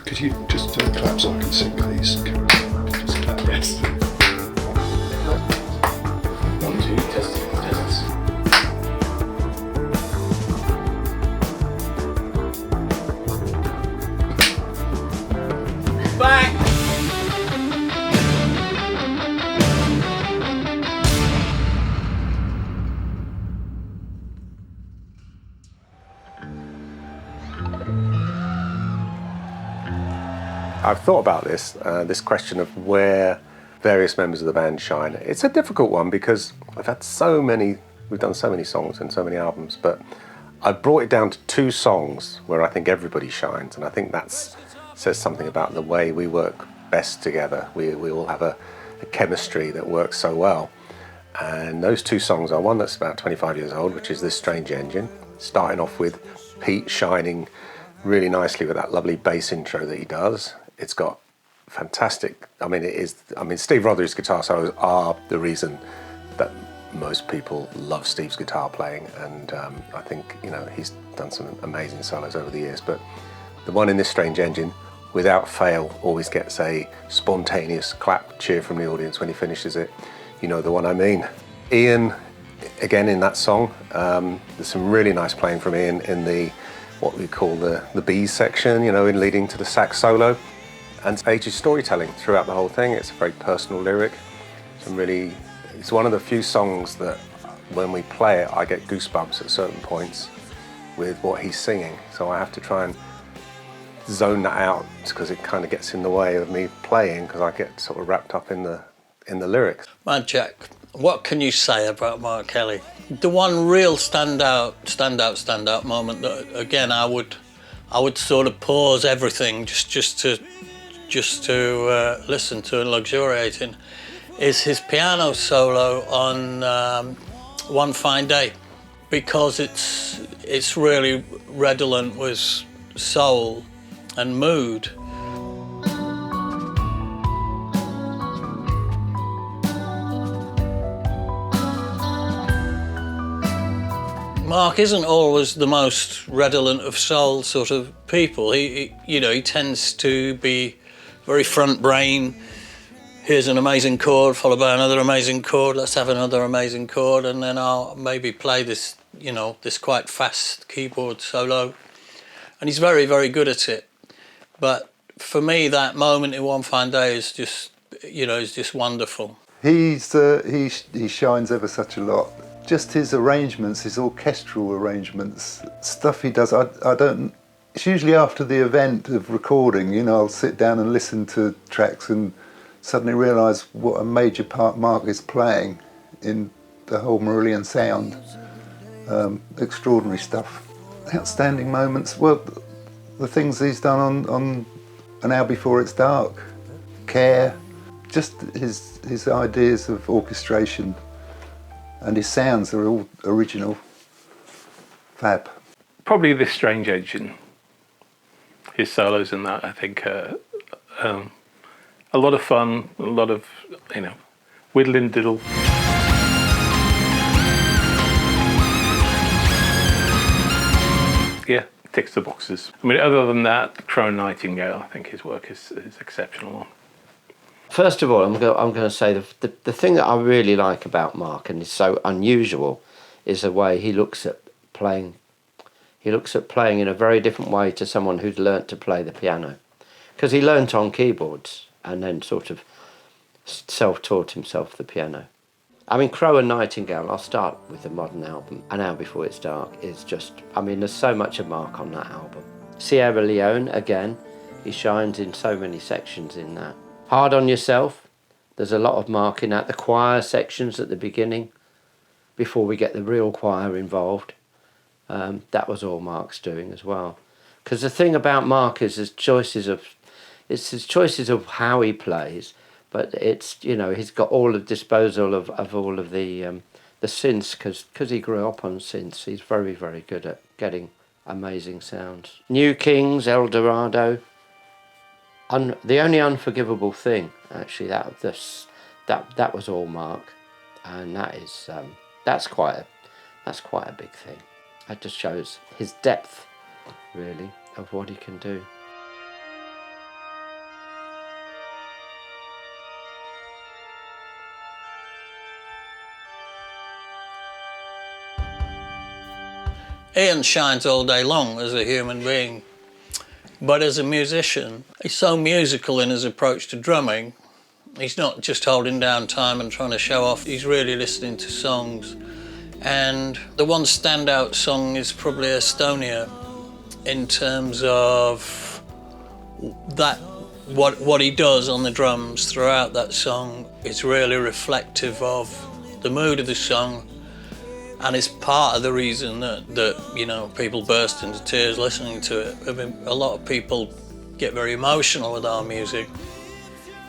Could you just clap so I can sing, please? Just clap. Yes. 1, 2, testing, tests. Bang! I've thought about this question of where various members of the band shine. It's a difficult one because we've done so many songs and so many albums, but I brought it down to 2 songs where I think everybody shines, and I think that says something about the way we work best together. We all have a chemistry that works so well, and those 2 songs are one that's about 25 years old, which is This Strange Engine, starting off with Pete shining really nicely with that lovely bass intro that he does. It's got fantastic, Steve Rothery's guitar solos are the reason that most people love Steve's guitar playing, and I think, he's done some amazing solos over the years, but the one in This Strange Engine, without fail, always gets a spontaneous clap cheer from the audience when he finishes it. You know the one I mean. Ian, again in that song, there's some really nice playing from Ian in the what we call the B section, in leading to the sax solo. And Age's storytelling throughout the whole thing. It's a very personal lyric. It's one of the few songs that when we play it, I get goosebumps at certain points with what he's singing. So I have to try and zone that out because it kind of gets in the way of me playing because I get sort of wrapped up in the lyrics. Man, Jack, what can you say about Mark Kelly? The one real standout moment that, again, I would sort of pause everything just to listen to and luxuriate in, is his piano solo on One Fine Day, because it's really redolent with soul and mood. Mark isn't always the most redolent of soul sort of people. He tends to be very front brain. Here's an amazing chord, followed by another amazing chord. Let's have another amazing chord, and then I'll maybe play this, this quite fast keyboard solo. And he's very, very good at it. But for me, that moment in One Fine Day is just, is just wonderful. He shines ever such a lot. Just his arrangements, his orchestral arrangements, stuff he does. It's usually after the event of recording, I'll sit down and listen to tracks and suddenly realise what a major part Mark is playing in the whole Marillion sound. Extraordinary stuff. Outstanding moments, well, the things he's done on An Hour Before It's Dark, Care, just his ideas of orchestration. And his sounds are all original. Fab. Probably This Strange Engine. His solos in that, I think, a lot of fun, a lot of, whittle and diddle. Yeah, ticks the boxes. Other than that, Crow and Nightingale, I think his work is exceptional. First of all, I'm going to say the thing that I really like about Mark, and is so unusual, is the way he looks at playing. He looks at playing in a very different way to someone who's learnt to play the piano, because he learnt on keyboards and then sort of self-taught himself the piano. Crow and Nightingale, I'll start with the modern album. An Hour Before It's Dark is just, there's so much of Mark on that album. Sierra Leone, again, he shines in so many sections in that. Hard on Yourself, there's a lot of Mark in that. The choir sections at the beginning, before we get the real choir involved, that was all Mark's doing as well. Because the thing about Mark is his choices of how he plays, but it's, he's got all the disposal of all of the synths, because he grew up on synths. He's very, very good at getting amazing sounds. New Kings, El Dorado. The only unforgivable thing, actually, that was all Mark, and that's quite a big thing. That just shows his depth, really, of what he can do. Ian shines all day long as a human being, but as a musician, he's so musical in his approach to drumming. He's not just holding down time and trying to show off, he's really listening to songs. And the one standout song is probably Estonia in terms of that, what he does on the drums throughout that song is really reflective of the mood of the song, and it's part of the reason that you know, people burst into tears listening to it. I mean, a lot of people get very emotional with our music,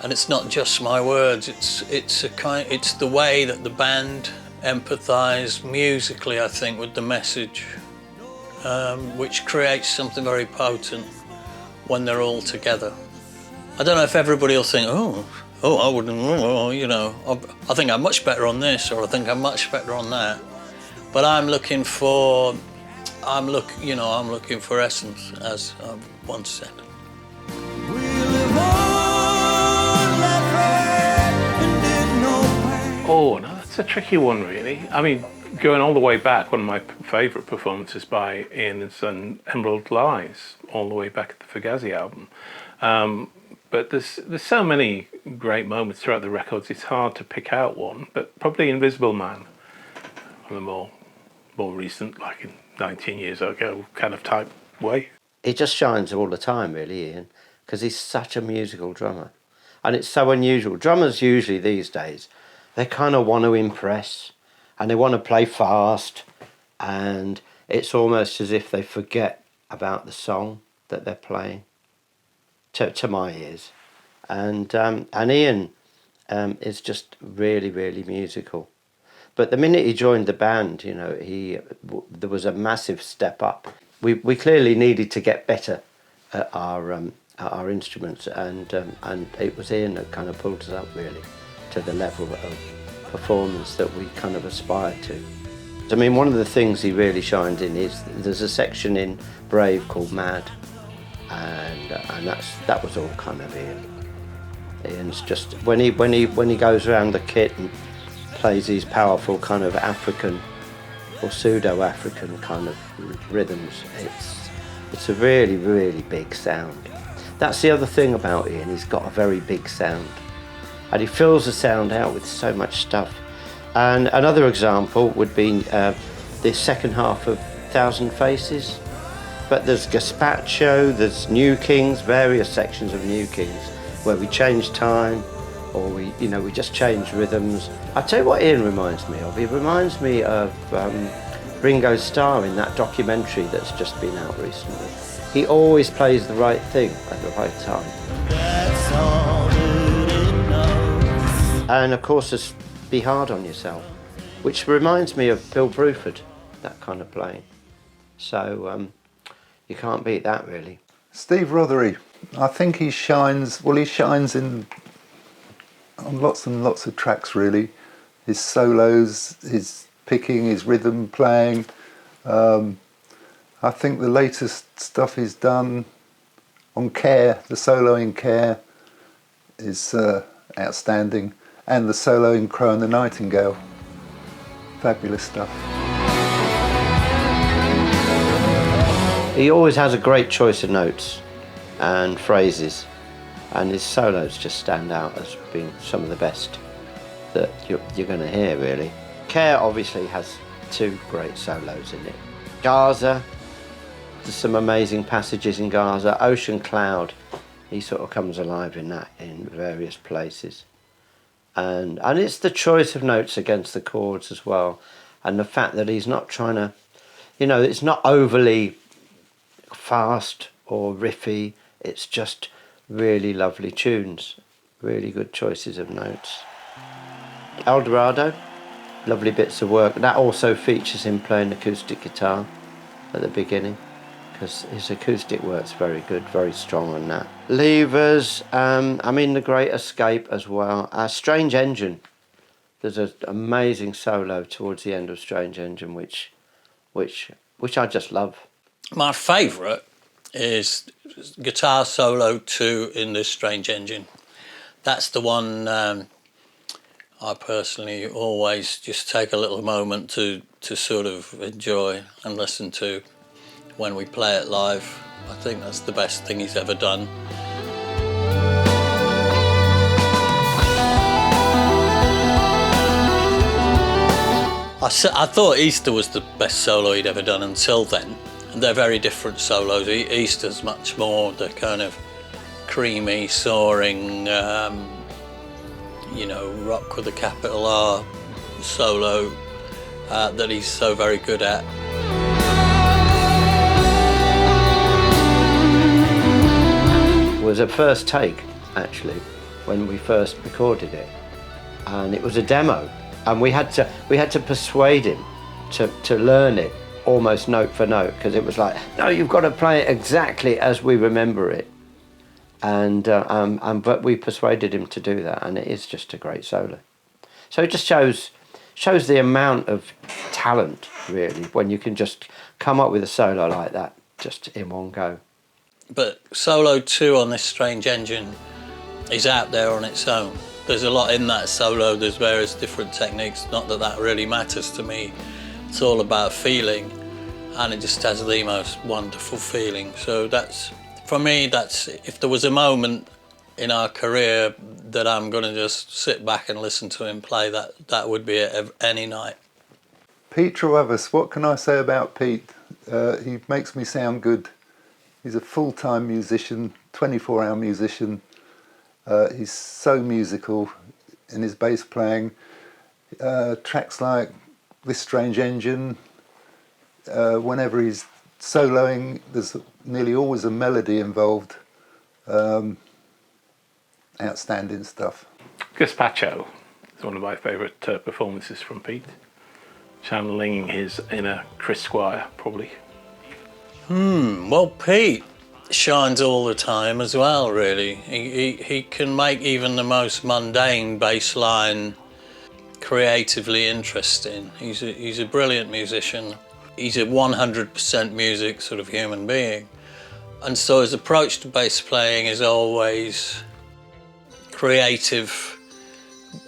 and it's not just my words. It's the way that the band empathise musically, I think, with the message, which creates something very potent when they're all together. I don't know if everybody will think, oh, I wouldn't, you know, I think I'm much better on this, or I think I'm much better on that. But I'm looking for essence, as I once said. Oh, no, that's a tricky one, really. I mean, going all the way back, one of my favourite performances by Ian and Son, Emerald Lies, all the way back at the Fugazi album. But there's so many great moments throughout the records, it's hard to pick out one, but probably Invisible Man, on a more recent, like in 19 years ago kind of type way. He just shines all the time, really, Ian, because he's such a musical drummer. And it's so unusual. Drummers usually these days, they kind of want to impress and they want to play fast, and it's almost as if they forget about the song that they're playing, to my ears. And Ian is just really, really musical. But the minute he joined the band, you know, there was a massive step up. We clearly needed to get better at our instruments, and it was Ian that kind of pulled us up really to the level of performance that we kind of aspired to. I mean, one of the things he really shined in is there's a section in Brave called Mad, and that was all kind of Ian. Ian's just when he goes around the kit and plays these powerful kind of African or pseudo-African kind of rhythms, it's a really, really big sound. That's the other thing about Ian, he's got a very big sound. And he fills the sound out with so much stuff. And another example would be the second half of Thousand Faces. But there's Gazpacho, there's New Kings, various sections of New Kings, where we change time, or we just change rhythms. I'll tell you what Ian reminds me of. He reminds me of Ringo Starr in that documentary that's just been out recently. He always plays the right thing at the right time. And of course, there's Be Hard on Yourself, which reminds me of Bill Bruford, that kind of playing. So you can't beat that, really. Steve Rothery, I think he shines on lots and lots of tracks, really. His solos, his picking, his rhythm playing. I think the latest stuff he's done on Care, the solo in Care, is outstanding. And the solo in Crow and the Nightingale. Fabulous stuff. He always has a great choice of notes and phrases, and his solos just stand out as being some of the best that you're going to hear, really. Care obviously has two great solos in it. Gaza, there's some amazing passages in Gaza. Ocean Cloud, he sort of comes alive in that in various places. And it's the choice of notes against the chords as well, and the fact that he's not trying to, it's not overly fast or riffy, it's just really lovely tunes, really good choices of notes. El Dorado, lovely bits of work. That also features him playing acoustic guitar at the beginning, because his acoustic work's very good, very strong on that. Levers, The Great Escape as well. Strange Engine, there's an amazing solo towards the end of Strange Engine, which I just love. My favourite is guitar solo 2 in this Strange Engine. That's the one I I personally always just take a little moment to sort of enjoy and listen to when we play it live. I think that's the best thing he's ever done. I thought Easter was the best solo he'd ever done until then. And they're very different solos. Easter's much more the kind of creamy, soaring, you know, rock with a capital R solo that he's so very good at. It was a first take, actually, when we first recorded it, and it was a demo. And we had to persuade him to learn it almost note for note, because it was like, no, you've got to play it exactly as we remember it. But we persuaded him to do that, and it is just a great solo. So it just shows the amount of talent, really, when you can just come up with a solo like that just in one go. But solo 2 on this Strange Engine is out there on its own. There's a lot in that solo, there's various different techniques, not that that really matters to me. It's all about feeling, and it just has the most wonderful feeling. So that's, for me, that's, if there was a moment in our career that I'm going to just sit back and listen to him play, that would be it any night. Pete Trewavas, what can I say about Pete? He makes me sound good. He's a full-time musician, 24-hour musician. He's so musical in his bass playing. Tracks like This Strange Engine, whenever he's soloing, there's nearly always a melody involved. Outstanding stuff. Gazpacho is one of my favourite performances from Pete. Channeling his inner Chris Squire, probably. Well, Pete shines all the time as well, really. He can make even the most mundane bass line creatively interesting. He's a brilliant musician. He's a 100% music sort of human being. And so his approach to bass playing is always creative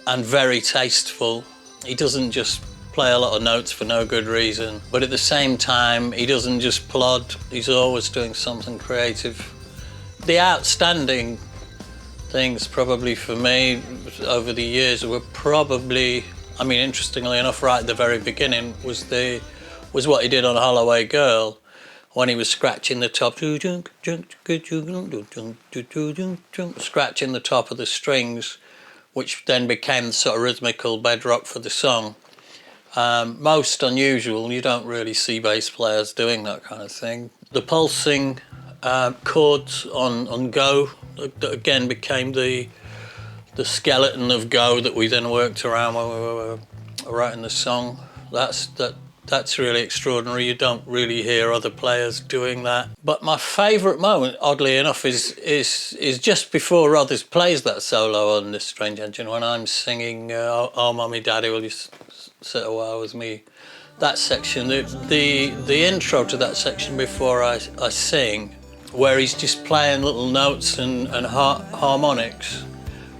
and very tasteful. He doesn't just play a lot of notes for no good reason, but at the same time, he doesn't just plod. He's always doing something creative. The outstanding things probably for me over the years were probably, I mean, interestingly enough, right at the very beginning was what he did on Holloway Girl, when he was scratching the top, scratching the top of the strings, which then became the sort of rhythmical bedrock for the song. Most unusual, you don't really see bass players doing that kind of thing. The pulsing chords on Go, that again became the skeleton of Go that we then worked around when we were writing the song. That's really extraordinary. You don't really hear other players doing that. But my favourite moment, oddly enough, is just before Rothery plays that solo on This Strange Engine, when I'm singing Oh Mummy Daddy, Will You Sit a While With Me? That section, the intro to that section before I sing, where he's just playing little notes and harmonics,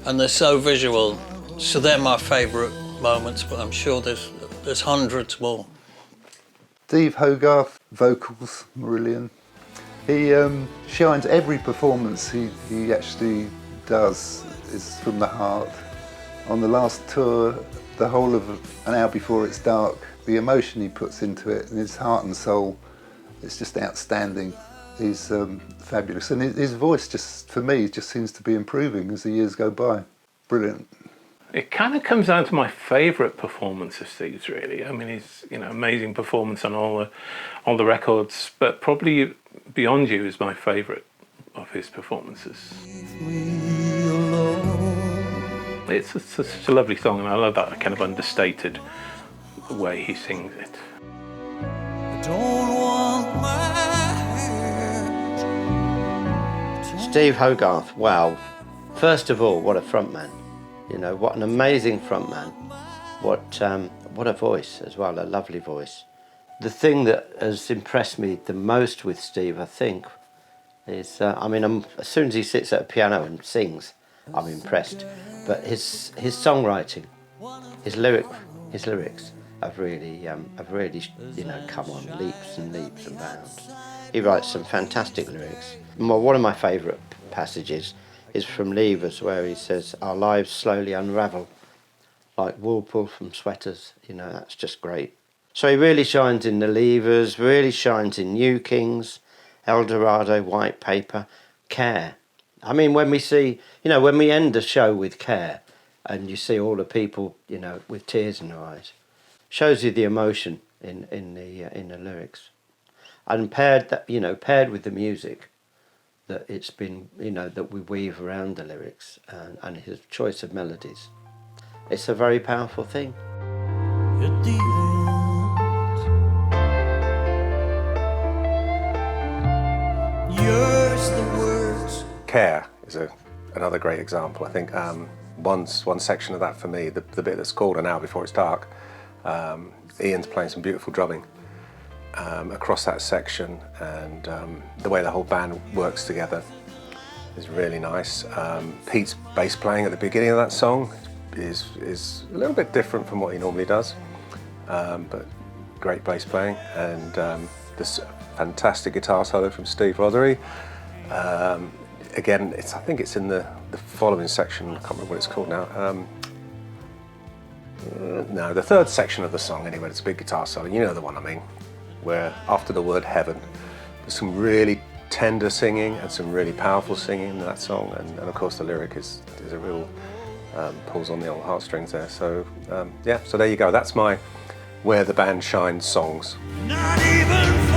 and they're so visual. So they're my favourite moments, but I'm sure there's hundreds more. Steve Hogarth, vocals, Marillion. He shines every performance he actually does is from the heart. On the last tour, the whole of An Hour Before It's Dark, the emotion he puts into it, and his heart and soul, it's just outstanding. He's fabulous, and his voice just, for me, just seems to be improving as the years go by. Brilliant. It kind of comes down to my favourite performance of Steve's, really. I mean, he's, amazing performance on all the records, but probably Beyond You is my favourite of his performances. It's such a lovely song, and I love that kind of understated way he sings it. Steve Hogarth, wow. First of all, what a frontman. What an amazing frontman. What a voice as well, a lovely voice. The thing that has impressed me the most with Steve, I think, is, as soon as he sits at a piano and sings, I'm impressed. But his songwriting, His lyrics have really, come on leaps and leaps and bounds. He writes some fantastic lyrics. One of my favourite passages is from Levers, where he says, "Our lives slowly unravel like wool pulled from sweaters." That's just great. So he really shines in the Levers, really shines in New Kings, Eldorado, White Paper, Care. I mean, when we see, when we end the show with Care, and you see all the people, with tears in their eyes, shows you the emotion in the lyrics, and paired with the music that it's been, that we weave around the lyrics and his choice of melodies. It's a very powerful thing. At the end, yours the words. Care is another great example. I think one section of that for me, the bit that's called "An Hour Before It's Dark," Ian's playing some beautiful drumming across that section, and the way the whole band works together is really nice. Pete's bass playing at the beginning of that song is a little bit different from what he normally does, but great bass playing, and this fantastic guitar solo from Steve Rothery. Again, I think it's in the following section. I can't remember what it's called now. No, the third section of the song anyway. It's a big guitar solo. You know the one I mean, where after the word heaven, there's some really tender singing and some really powerful singing in that song, and of course the lyric is a real pulls on the old heartstrings there. So so there you go. That's my Where the Band Shines songs. Not even